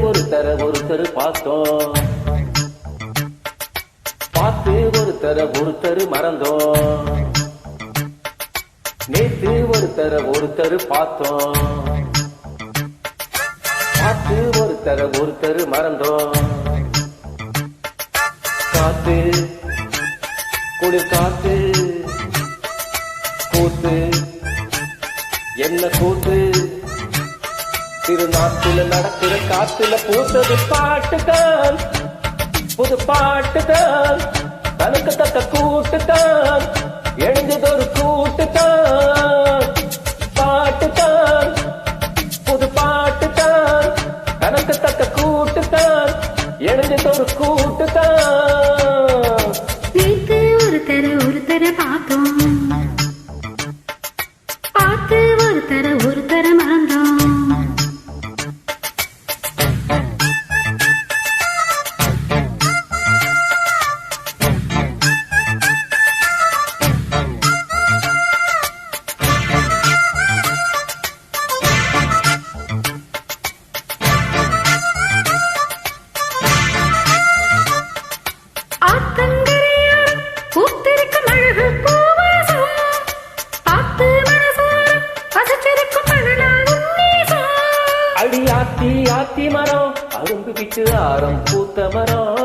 ஒருத்தர் பார்த்தோம். பார்த்து ஒருத்தர் மறந்தோம். நேத்து ஒருத்தர் பார்த்தோம். பார்த்து ஒருத்தர் மறந்தோம். காத்து குளிர் காத்து கூத்து என்ன கூத்து திருநாட்டுல நடக்கிற காத்துல பூத்தது பாட்டுதான், புது பாட்டுதான், தனக்கு தக்க கூட்டுதான், எழுந்ததொரு கூட்டுதான். பாட்டுதான், புது பாட்டுதான், தனக்கு தக்க கூட்டுதான், எழுந்ததொரு கூட்டுதான். நேத்து ஒருத்தர பார்த்தோம். பார்த்து ஒருத்தர மறந்தோம். அடி ஆத்தி ஆத்தி மரம் அரும்பு விட்டு ஆரம் பூத்த மரம்.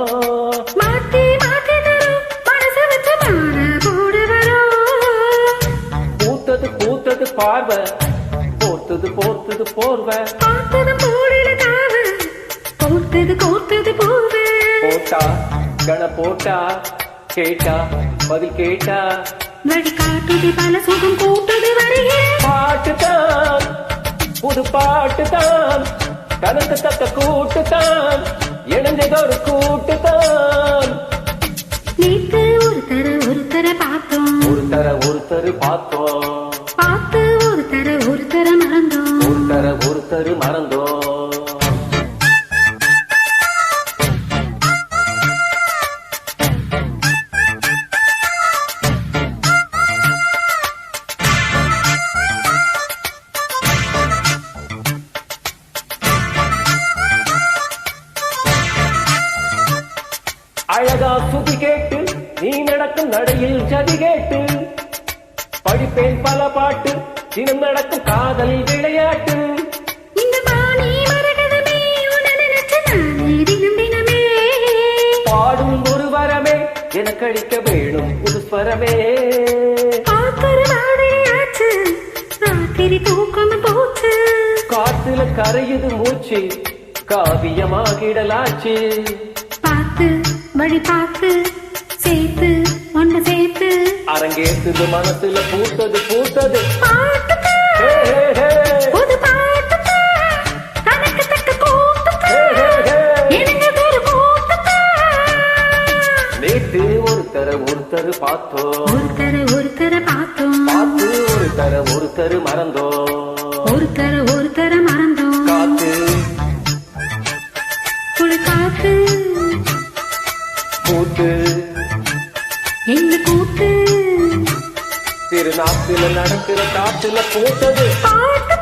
மாத்தி மாத்தி தரும் மனசு வச்சு மாற போடு வரும். பூத்தது பார்வை, போர்த்தது போர்வை. பார்த்தது போடில தாவு, கோர்த்தது போர்வை. போட்டா கண போட்டா கேட்டா பதில் கேட்டா. வழி காட்டுது பல சுகம் கூட்டது வரையே. பாட்டுதான், புது பாட்டுதான், தனக்கு தக்க கூட்டுதான், இணைந்ததொரு கூட்டுதான். நேத்து ஒருத்தர பார்த்தோம். ஒருத்தர் பார்த்தோம். பார்த்து ஒருத்தர மறந்தோம். ஒருத்தர் மறந்தோம். அழகா சுதி கேட்டு நீ நடக்கும் நடையில் சதி கேட்டு படிப்பேன் பல பாட்டு தினம் நடக்கும் காதல் விளையாட்டு. இந்த பாணி மரகதமே உன்னை நினைச்சு நானே தினமே. பாடும் ஒரு வரமே எனக்கு அளிக்க வேணும் புது ஸ்வரமே. காத்திரு வாடையாச்சு ராத்திரி தூக்கம் போச்சு. காத்துல கரையுது மூச்சு காவியமாகிடலாச்சு. பார்த்து வழி பார்த்து சேர்த்து ஒன்று சேர்த்து அரங்கேற்றுது மனசுல பூத்தது பாட்டுதான், புது பாட்டுதான், தனக்கு தக்க கூட்டுதான், இணைந்ததொரு கூட்டுதான். நேற்று ஒருத்தர் பார்த்தோம். ஒருத்தர பார்த்தோம். பார்த்து ஒருத்தர் மறந்தோம். ஒருத்தர மறந்தோம். காத்து குளிர் காத்து கூத்து என்ன கூத்து திருநாட்டுல நடக்கிற காத்துல பூத்தது பாட்டு